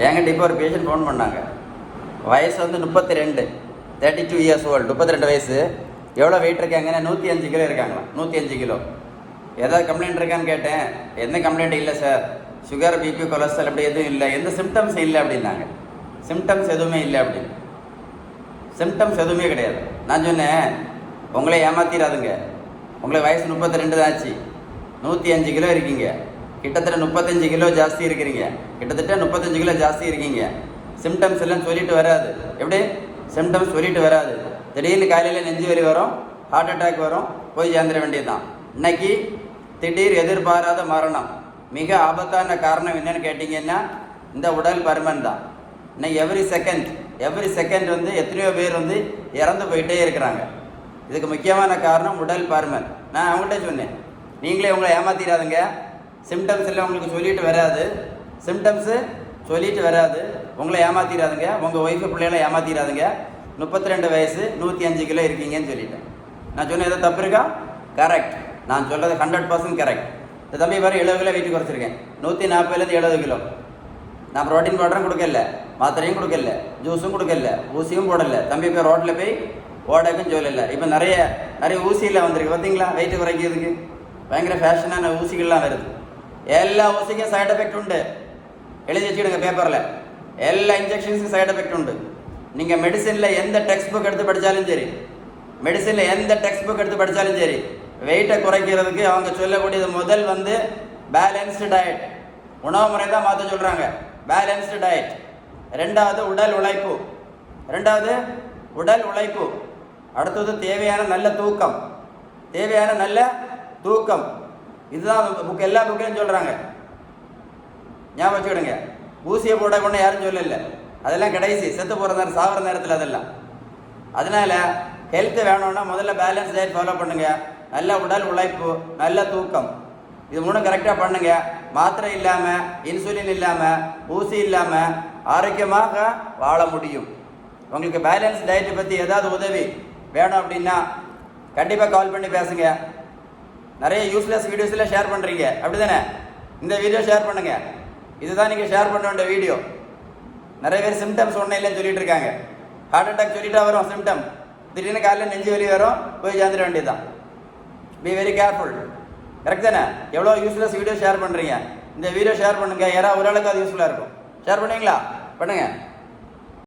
என்கிட்ட இப்போ ஒரு பேஷண்ட் ஃபோன் பண்ணாங்க. வயசு வந்து 32, 32 இயர்ஸ் ஓல்டு, 32 வயசு. எவ்வளோ வெயிட் இருக்காங்கன்னா 105 கிலோ இருக்காங்களா. 105 கிலோ. ஏதாவது கம்ப்ளைண்ட் இருக்கான்னு கேட்டேன். எந்த கம்ப்ளைண்ட் இல்லை சார், சுகர், பிபி, கொலஸ்ட்ரால் அப்படி எதுவும் இல்லை, எந்த சிம்டம்ஸ் இல்லை அப்படின்னாங்க. சிம்டம்ஸ் எதுவுமே இல்லை அப்படின்னு. சிம்டம்ஸ் எதுவுமே கிடையாது. நான் சொன்னேன், உங்களை ஏமாத்திராதுங்க. உங்களுக்கு வயசு 32 தான் ஆச்சு, 105 கிலோ இருக்கீங்க, கிட்டத்தட்ட 35 கிலோ ஜாஸ்தி இருக்கிறீங்க, கிட்டத்தட்ட 35 கிலோ ஜாஸ்தி இருக்கீங்க. சிம்டம்ஸ் எல்லாம் சொல்லிட்டு வராது. எப்படி சிம்டம்ஸ் சொல்லிட்டு வராது. திடீர்னு காலையில் நெஞ்சு வலி வரும், ஹார்ட் அட்டாக் வரும், போய் சேர்ந்துட வேண்டியதுதான். இன்னைக்கு திடீர் எதிர்பாராத மரணம். மிக ஆபத்தான காரணம் என்னன்னு கேட்டிங்கன்னா இந்த உடல் பருமன் தான். இன்னைக்கு எவ்ரி செகண்ட் வந்து எத்தனையோ பேர் வந்து இறந்து போயிட்டே இருக்கிறாங்க. இதுக்கு முக்கியமான காரணம் உடல் பருமன். நான் அவங்கள்ட்ட சொன்னேன், நீங்களே உங்களை ஏமாத்திடாதுங்க. சிம்டம்ஸ் எல்லாம் உங்களுக்கு சொல்லிட்டு வராது, சிம்டம்ஸு சொல்லிட்டு வராது. உங்களை ஏமாத்திடாதுங்க, உங்கள் ஒய்ஃபு பிள்ளைகளை ஏமாத்திடாதுங்க. 32 வயசு, 105 கிலோ இருக்கீங்கன்னு சொல்லிட்டேன். நான் சொன்னேன், எதாவது தப்பு இருக்கா? கரெக்ட். நான் சொல்கிறது 100% கரெக்ட். இந்த தம்பி பாரு 70 கிலோ வெயிட் குறைச்சிருக்கேன். 140லேருந்து 70 கிலோ. நான் ப்ரோட்டீன் பவுடரும் கொடுக்கல, மாத்திரையும் கொடுக்கல, ஜூஸும் கொடுக்கல, ஊசியும் போடலை. தம்பி போய் ரோட்டில் போய் ஓடக்குன்னு சொல்லலை. இப்போ நிறைய ஊசியில் வந்திருக்கு பார்த்தீங்களா, வெயிட்டு குறைக்கிறதுக்கு பயங்கர ஃபேஷனான ஊசிகள்லாம் வருது. எல்லா ஊசிக்கும் சைடு எஃபெக்ட் உண்டு. எழுதி வச்சுக்கிடுங்க பேப்பரில். எல்லா இன்ஜெக்ஷன்ஸுக்கும் சைடு எஃபெக்ட் உண்டு. நீங்கள் மெடிசனில் எந்த டெக்ஸ்ட் புக் எடுத்து படித்தாலும் சரி, வெயிட்டை குறைக்கிறதுக்கு அவங்க சொல்லக்கூடியது முதல் வந்து பேலன்ஸ்டு டயட், உணவு முறை தான் மாற்ற சொல்கிறாங்க. Balanced diet. ரெண்டாவது உடல் உழைப்பு. அடுத்தது தேவையான நல்ல தூக்கம். இதுதான் எல்லா புக்கையும் சொல்கிறாங்க. ஞாபகம் வச்சுக்கிடுங்க. ஊசியை போட கொண்டு யாரும் சொல்லல, அதெல்லாம் கடைசி செத்து போகிற நேரம், சாகிற நேரத்தில் அதெல்லாம். அதனால ஹெல்த்து வேணும்னா முதல்ல பேலன்ஸ் டயட் ஃபாலோ பண்ணுங்க. நல்ல உடல் உழைப்பு, நல்ல தூக்கம், இது 3 கரெக்டாக பண்ணுங்க. மாத்திரை இல்லாமல், இன்சுலின் இல்லாமல், ஊசி இல்லாமல் ஆரோக்கியமாக வாழ முடியும். உங்களுக்கு பேலன்ஸ் டயட்டை பற்றி ஏதாவது உதவி வேணும் அப்படின்னா கண்டிப்பாக கால் பண்ணி பேசுங்க. நிறைய யூஸ்லெஸ் வீடியோஸில் ஷேர் பண்ணுறீங்க, அப்படி தானே? இந்த வீடியோ ஷேர் பண்ணுங்கள். இதுதான் நீங்கள் ஷேர் பண்ண வேண்டிய வீடியோ. நிறைய பேர் சிம்டம்ஸ் ஒன்றும் இல்லைன்னு சொல்லிட்டு இருக்காங்க. ஹார்ட் அட்டாக் சொல்லிட்டா வரும் சிம்டம், திடீர்னு காலையில் நெஞ்சு வலி வரும், போய் சேர்ந்துட வேண்டியதுதான். Be very careful. கரெக்ட் தானே? எவ்வளோ யூஸ்லெஸ் வீடியோ ஷேர் பண்ணுறீங்க. இந்த வீடியோ ஷேர் பண்ணுங்கள், யாராவது ஒரு ஆளுக்கு அது யூஸ்ஃபுல்லாக இருக்கும். ஷேர் பண்ணுவீங்களா? பண்ணுங்கள்.